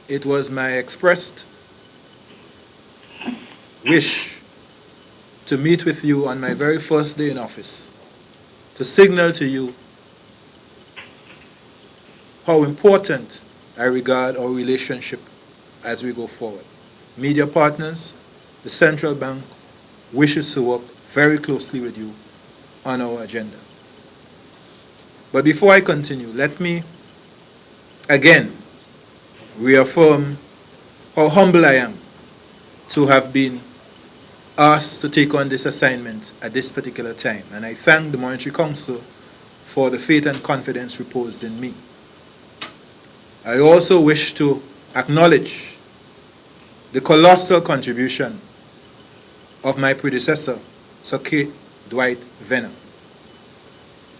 It was my expressed wish to meet with you on my very first day in office, to signal to you how important I regard our relationship as we go forward. Media partners, the central bank wishes to work very closely with you on our agenda. But before I continue, let me again reaffirm how humble I am to have been asked to take on this assignment at this particular time. And I thank the Monetary Council for the faith and confidence reposed in me. I also wish to acknowledge the colossal contribution of my predecessor, Sir K. Dwight Venner.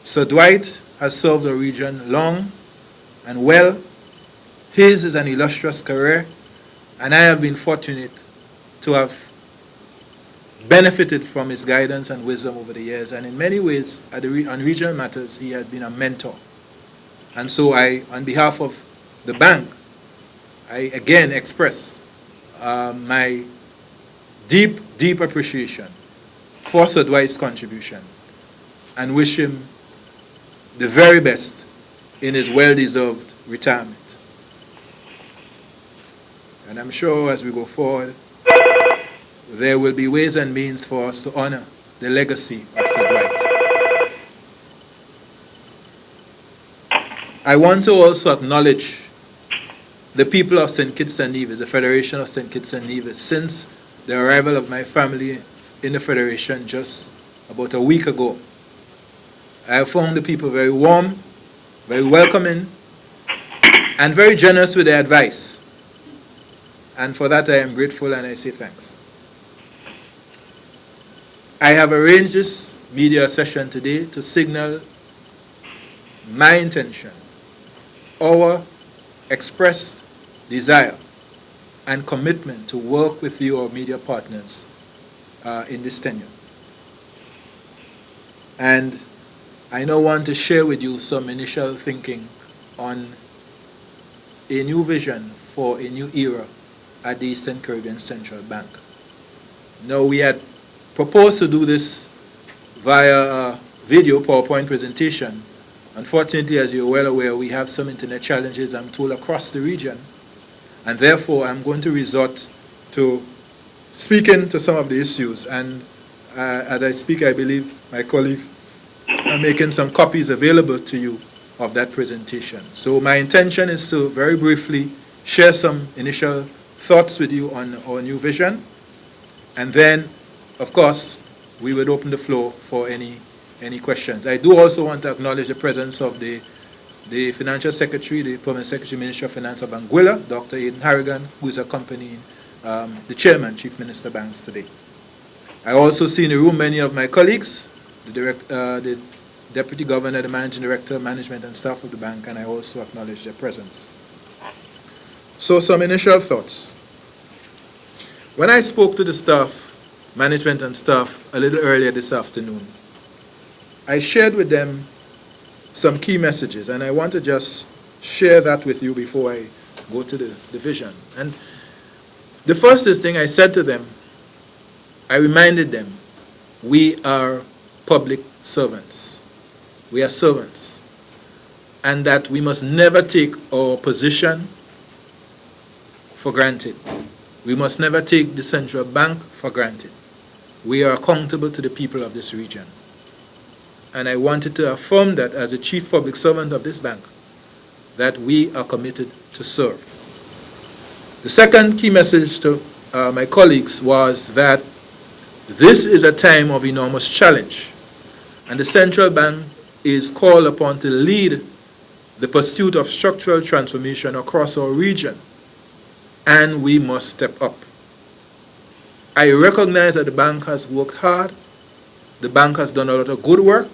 Sir Dwight has served the region long and well. His is an illustrious career, and I have been fortunate to have benefited from his guidance and wisdom over the years. And in many ways, on regional matters, he has been a mentor. And so I, on behalf of the bank, I again express my deep, deep appreciation for Sir Dwight's contribution and wish him the very best in his well-deserved retirement. And I'm sure as we go forward, there will be ways and means for us to honor the legacy of Sir Dwight. I want to also acknowledge the people of St. Kitts and Nevis, the Federation of St. Kitts and Nevis. Since the arrival of my family in the Federation just about a week ago, I have found the people very warm, very welcoming, and very generous with their advice. And for that I am grateful and I say thanks. I have arranged this media session today to signal my intention, our expressed desire and commitment to work with you, our media partners, in this tenure. And I now want to share with you some initial thinking on a new vision for a new era at the Eastern Caribbean Central Bank. Now, we had proposed to do this via a video PowerPoint presentation. Unfortunately, as you're well aware, we have some internet challenges, I'm told, across the region. And therefore, I'm going to resort to speaking to some of the issues. And as I speak, I believe my colleagues are making some copies available to you of that presentation. So my intention is to very briefly share some initial thoughts with you on our new vision. And then, of course, we would open the floor for any questions. I do also want to acknowledge the presence of the Financial Secretary, the Permanent Secretary, Minister of Finance of Anguilla, Dr. Aidan Harrigan, who is accompanying the Chairman, Chief Minister Banks today. I also see in the room many of my colleagues, the Deputy Governor, the Managing Director, Management and Staff of the bank, and I also acknowledge their presence. So some initial thoughts. When I spoke to the staff, management and staff, a little earlier this afternoon, I shared with them some key messages, and I want to just share that with you before I go to the vision. And the first thing I said to them, I reminded them, we are public servants. We are servants. And that we must never take our position for granted. We must never take the central bank for granted. We are accountable to the people of this region. And I wanted to affirm that as a chief public servant of this bank, that we are committed to serve. The second key message to my colleagues was that this is a time of enormous challenge, and the central bank is called upon to lead the pursuit of structural transformation across our region, and we must step up. I recognize that the bank has worked hard, the bank has done a lot of good work,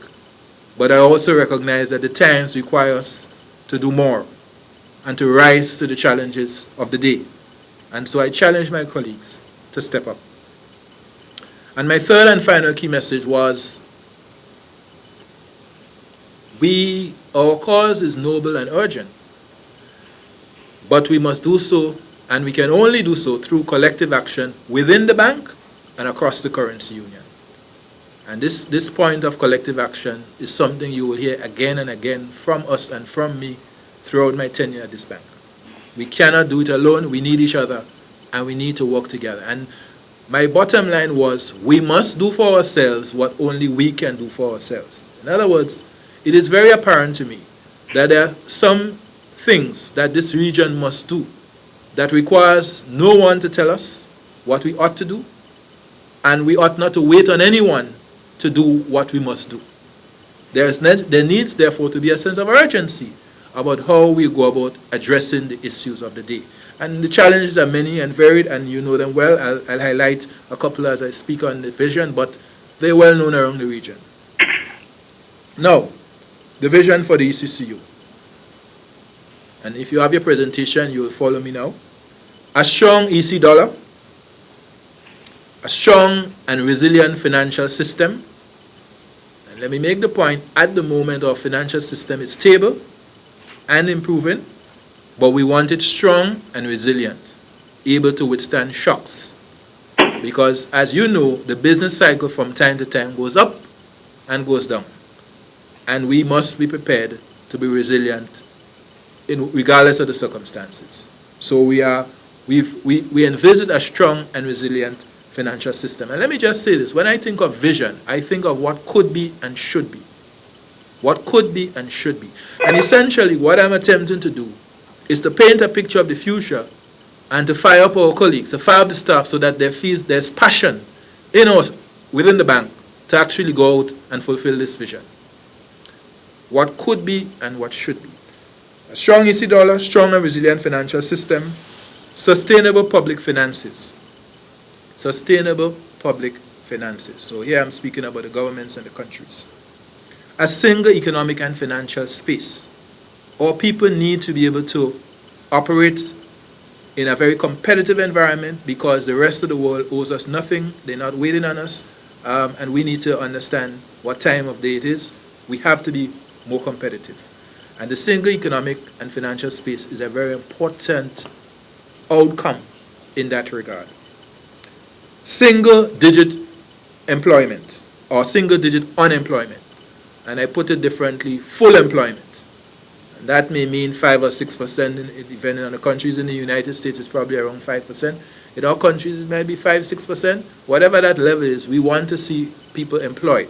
but I also recognize that the times require us to do more and to rise to the challenges of the day. And so I challenge my colleagues to step up. And my third and final key message was, our cause is noble and urgent, but we must do so, and we can only do so through collective action within the bank and across the currency union. And this point of collective action is something you will hear again and again from us and from me throughout my tenure at this bank. We cannot do it alone. We need each other, and we need to work together. And my bottom line was, we must do for ourselves what only we can do for ourselves. In other words, it is very apparent to me that there are some things that this region must do that requires no one to tell us what we ought to do, and we ought not to wait on anyone to do what we must do. There needs, therefore, to be a sense of urgency about how we go about addressing the issues of the day. And the challenges are many and varied, and you know them well. I'll highlight a couple as I speak on the vision, but they're well known around the region. Now, the vision for the ECCU. And if you have your presentation, you will follow me now. A strong EC dollar, a strong and resilient financial system. And let me make the point, at the moment our financial system is stable and improving, but we want it strong and resilient, able to withstand shocks. Because as you know, the business cycle from time to time goes up and goes down. And we must be prepared to be resilient regardless of the circumstances. So we envisage a strong and resilient financial system. And let me just say this, when I think of vision, I think of what could be and should be. What could be and should be. And essentially what I'm attempting to do is to paint a picture of the future and to fire up our colleagues, to fire up the staff so that there's passion in us, within the bank, to actually go out and fulfill this vision. What could be and what should be. A strong EC dollar, strong and resilient financial system, sustainable public finances. Sustainable public finances. So here I'm speaking about the governments and the countries. A single economic and financial space. Our people need to be able to operate in a very competitive environment because the rest of the world owes us nothing. They're not waiting on us. And we need to understand what time of day it is. We have to be more competitive. And the single economic and financial space is a very important outcome in that regard. Single-digit employment or single-digit unemployment. And I put it differently, full employment. And that may mean 5 or 6%, depending on the countries. In the United States, it's probably around 5%. In our countries, it might be 5-6%. Whatever that level is, we want to see people employed.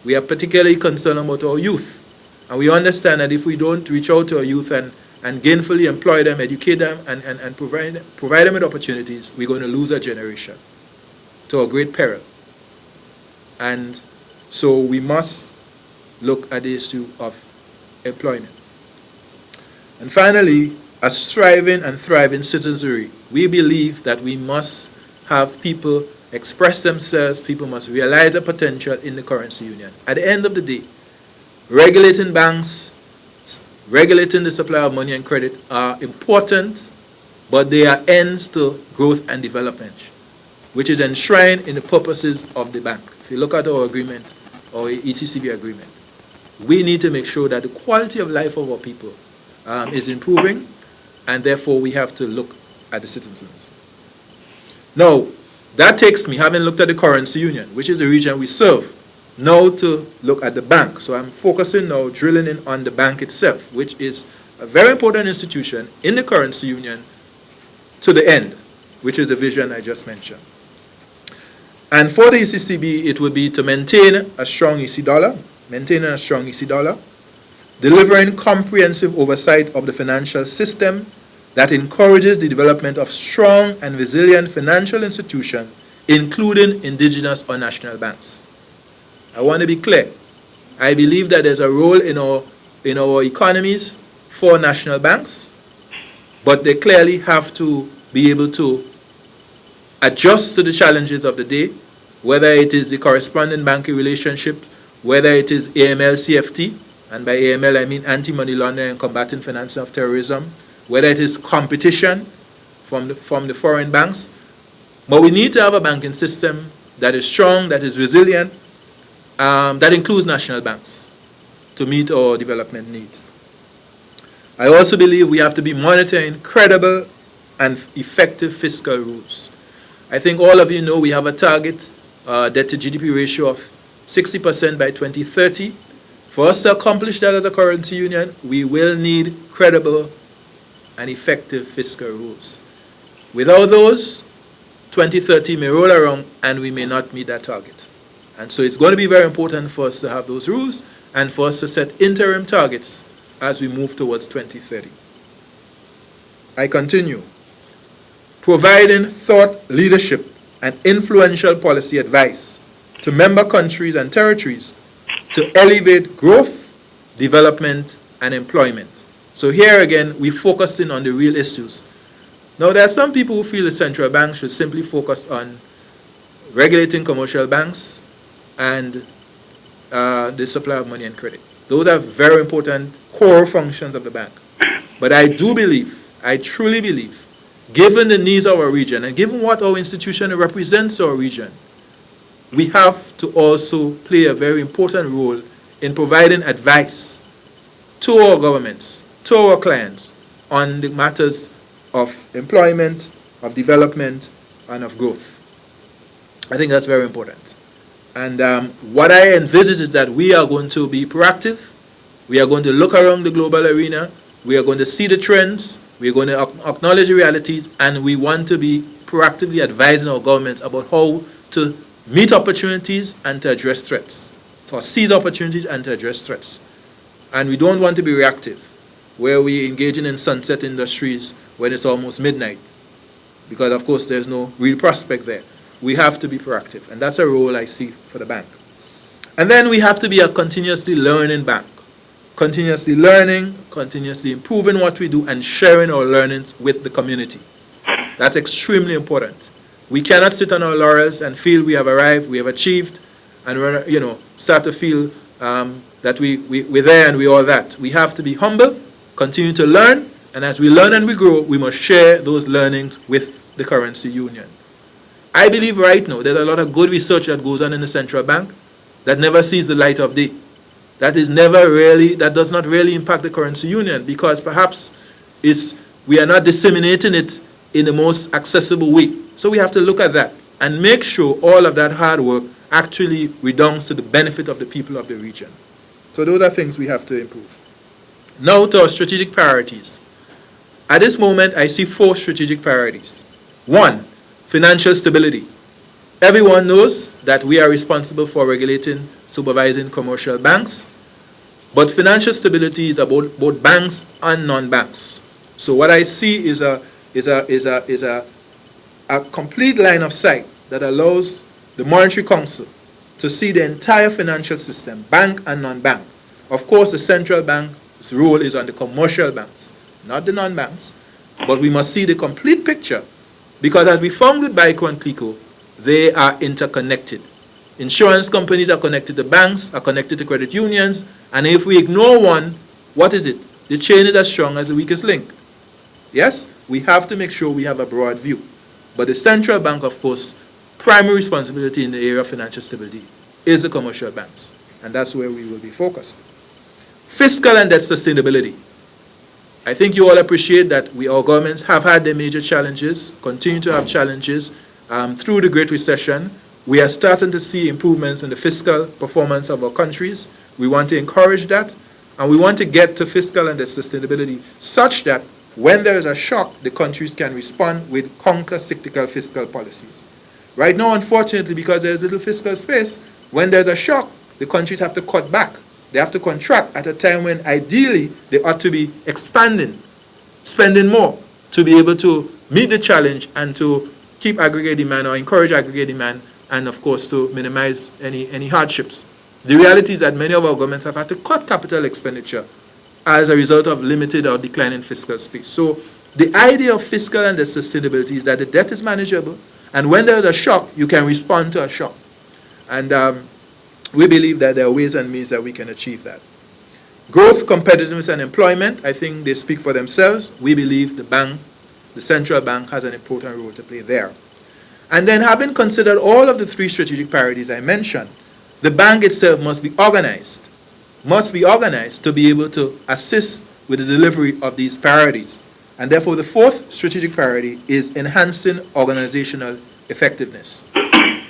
We are particularly concerned about our youth. And we understand that if we don't reach out to our youth and gainfully employ them, educate them, and provide them with opportunities, we're going to lose a generation to a great peril. And so we must look at the issue of employment. And finally, a striving and thriving citizenry. We believe that we must have people express themselves, people must realize their potential in the currency union. At the end of the day, regulating banks, regulating the supply of money and credit are important, but they are ends to growth and development, which is enshrined in the purposes of the bank. If you look at our agreement, our ECCB agreement, we need to make sure that the quality of life of our people is improving, and therefore we have to look at the citizens. Now, that takes me, having looked at the currency union, which is the region we serve, now to look at the bank. So I'm focusing now, drilling in on the bank itself, which is a very important institution in the currency union to the end, which is the vision I just mentioned. And for the ECCB, it would be to maintain a strong EC dollar, delivering comprehensive oversight of the financial system that encourages the development of strong and resilient financial institutions, including indigenous or national banks. I want to be clear. I believe that there's a role in our economies for national banks, but they clearly have to be able to adjust to the challenges of the day, whether it is the corresponding banking relationship, whether it is AML CFT, and by AML I mean anti-money laundering and combating financing of terrorism, whether it is competition from the foreign banks. But we need to have a banking system that is strong, that is resilient, that includes national banks to meet our development needs. I also believe we have to be monitoring credible and effective fiscal rules. I think all of you know we have a target debt to GDP ratio of 60% by 2030. For us to accomplish that as a currency union, we will need credible and effective fiscal rules. Without those, 2030 may roll around and we may not meet that target. And so it's going to be very important for us to have those rules and for us to set interim targets as we move towards 2030. I continue. Providing thought leadership and influential policy advice to member countries and territories to elevate growth, development, and employment. So here again, we focused in on the real issues. Now, there are some people who feel the central bank should simply focus on regulating commercial banks and the supply of money and credit. Those are very important core functions of the bank. But I do believe, I truly believe, given the needs of our region and given what our institution represents our region, we have to also play a very important role in providing advice to our governments, to our clients, on the matters of employment, of development, and of growth. I think that's very important. And what I envisage is that we are going to be proactive. We are going to look around the global arena. We are going to see the trends. We are going to acknowledge the realities. And we want to be proactively advising our governments about how to meet opportunities and to address threats. So seize opportunities and to address threats. And we don't want to be reactive, where we engaging in sunset industries when it's almost midnight, because of course there's no real prospect there. We have to be proactive, and that's a role I see for the bank. And then we have to be a continuously learning bank, continuously learning, continuously improving what we do, and sharing our learnings with the community. That's extremely important. We cannot sit on our laurels and feel we have arrived, we have achieved, and we're, start to feel that we're there and we're all that. We have to be humble, continue to learn, and as we learn and we grow, we must share those learnings with the currency union. I believe right now there's a lot of good research that goes on in the central bank that never sees the light of day. That does not really impact the currency union, because perhaps we are not disseminating it in the most accessible way. So we have to look at that and make sure all of that hard work actually redounds to the benefit of the people of the region. So those are things we have to improve. Now to our strategic priorities. At this moment, I see 4 strategic priorities. 1, financial stability. Everyone knows that we are responsible for regulating, supervising commercial banks, but financial stability is about both banks and non-banks. So what I see is a complete line of sight that allows the Monetary Council to see the entire financial system, bank and non-bank. Of course, the central bank's role is on the commercial banks, not the non-banks, but we must see the complete picture, because as we found with BICO and CLICO, they are interconnected. Insurance companies are connected to banks, are connected to credit unions, and if we ignore one, what is it? The chain is as strong as the weakest link. Yes, we have to make sure we have a broad view. But the central bank, of course, primary responsibility in the area of financial stability is the commercial banks, and that's where we will be focused. Fiscal and debt sustainability. I think you all appreciate that our governments have had their major challenges, continue to have challenges through the Great Recession. We are starting to see improvements in the fiscal performance of our countries. We want to encourage that, and we want to get to fiscal and debt sustainability such that when there is a shock, the countries can respond with counter-cyclical fiscal policies. Right now, unfortunately, because there's little fiscal space, when there's a shock, the countries have to cut back. They have to contract at a time when ideally they ought to be expanding, spending more to be able to meet the challenge and to keep aggregate demand or encourage aggregate demand, and of course to minimize any hardships. The reality is that many of our governments have had to cut capital expenditure as a result of limited or declining fiscal space. So the idea of fiscal and debt sustainability is that the debt is manageable, and when there is a shock, you can respond to a shock. And we believe that there are ways and means that we can achieve that. Growth, competitiveness, and employment, I think they speak for themselves. We believe the central bank has an important role to play there. And then having considered all of the three strategic priorities I mentioned, the bank itself must be organized to be able to assist with the delivery of these priorities. And therefore, the fourth strategic priority is enhancing organizational effectiveness.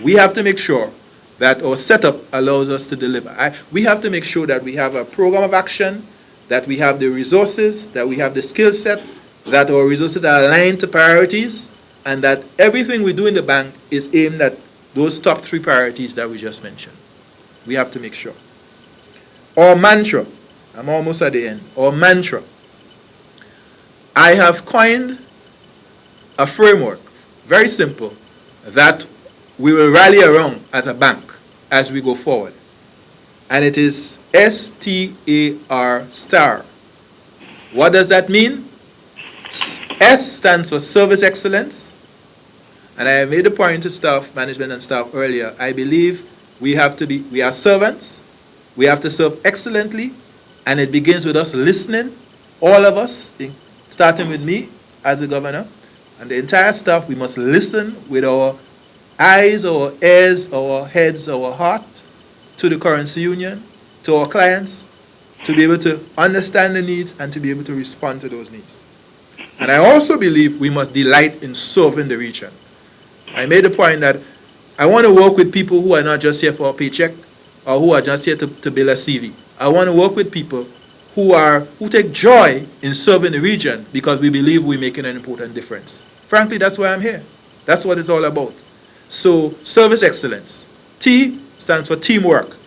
We have to make sure that our setup allows us to deliver. We have to make sure that we have a program of action, that we have the resources, that we have the skill set, that our resources are aligned to priorities, and that everything we do in the bank is aimed at those top three priorities that we just mentioned. We have to make sure. Our mantra, I'm almost at the end, our mantra. I have coined a framework, very simple, that we will rally around as a bank as we go forward. And it is STAR star. What does that mean? S stands for service excellence. And I made a point to staff, management and staff earlier. I believe we are servants. We have to serve excellently. And it begins with us listening, all of us, starting with me as the governor, and the entire staff. We must listen with our eyes, our ears, our heads, our heart to the currency union, to our clients, to be able to understand the needs and to be able to respond to those needs. And I also believe we must delight in serving the region. I made the point that I want to work with people who are not just here for a paycheck or who are just here to build a CV. I want to work with people who take joy in serving the region because we believe we're making an important difference. Frankly, that's why I'm here. That's what it's all about. So, service excellence. T stands for teamwork.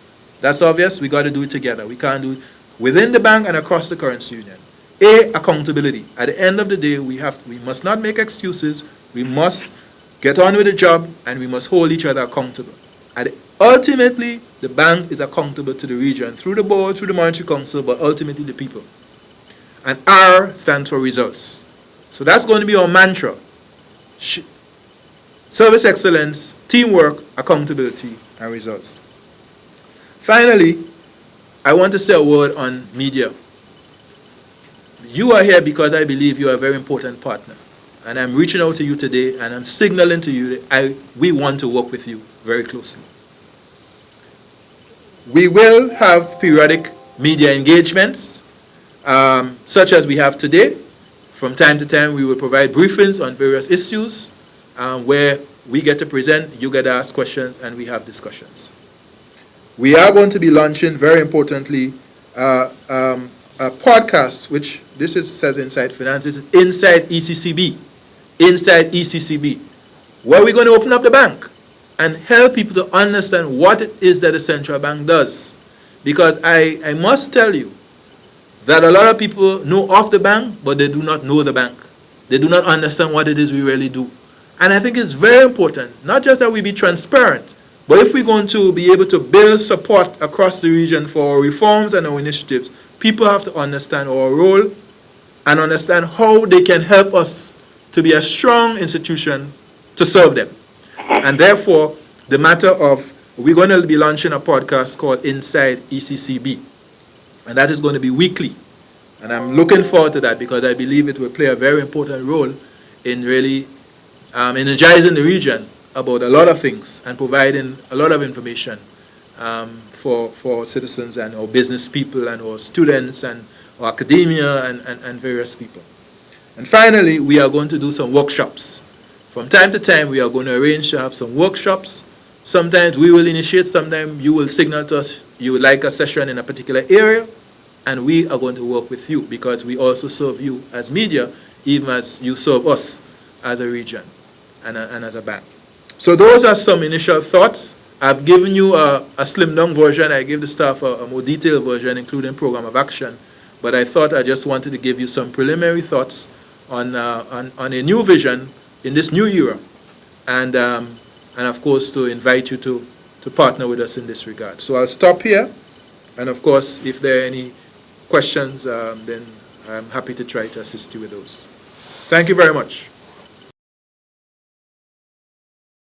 That's obvious. We got to do it together. We can't do it within the bank and across the currency union. A, accountability. At the end of the day, we must not make excuses. We must get on with the job, and we must hold each other accountable. And ultimately, the bank is accountable to the region through the board, through the monetary council, but ultimately the people. And R stands for results. So that's going to be our mantra. Service excellence, teamwork, accountability, and results. Finally, I want to say a word on media. You are here because I believe you are a very important partner. And I'm reaching out to you today, and I'm signaling to you that we want to work with you very closely. We will have periodic media engagements, such as we have today. From time to time, we will provide briefings on various issues where we get to present, you get to ask questions, and we have discussions. We are going to be launching, very importantly, a podcast, which says Inside Finance. This is Inside ECCB. Inside ECCB, where we're going to open up the bank and help people to understand what it is that the central bank does. Because I must tell you that a lot of people know of the bank, but they do not know the bank. They do not understand what it is we really do. And I think it's very important, not just that we be transparent, but if we're going to be able to build support across the region for our reforms and our initiatives, people have to understand our role and understand how they can help us to be a strong institution to serve them. And therefore, the matter of, we're going to be launching a podcast called Inside ECCB. And that is going to be weekly. And I'm looking forward to that because I believe it will play a very important role in really energizing the region about a lot of things and providing a lot of information for citizens and our business people and our students and our academia and various people. And finally, we are going to do some workshops. From time to time, we are going to arrange to have some workshops. Sometimes we will initiate, sometimes you will signal to us you would like a session in a particular area, and we are going to work with you because we also serve you as media, even as you serve us as a region and as a bank. So those are some initial thoughts. I've given you a slimmed down version. I gave the staff a more detailed version, including program of action. But I thought I just wanted to give you some preliminary thoughts on a new vision in this new era, and of course to invite you to partner with us in this regard. So I'll stop here, and of course if there are any questions, then I'm happy to try to assist you with those. Thank you very much.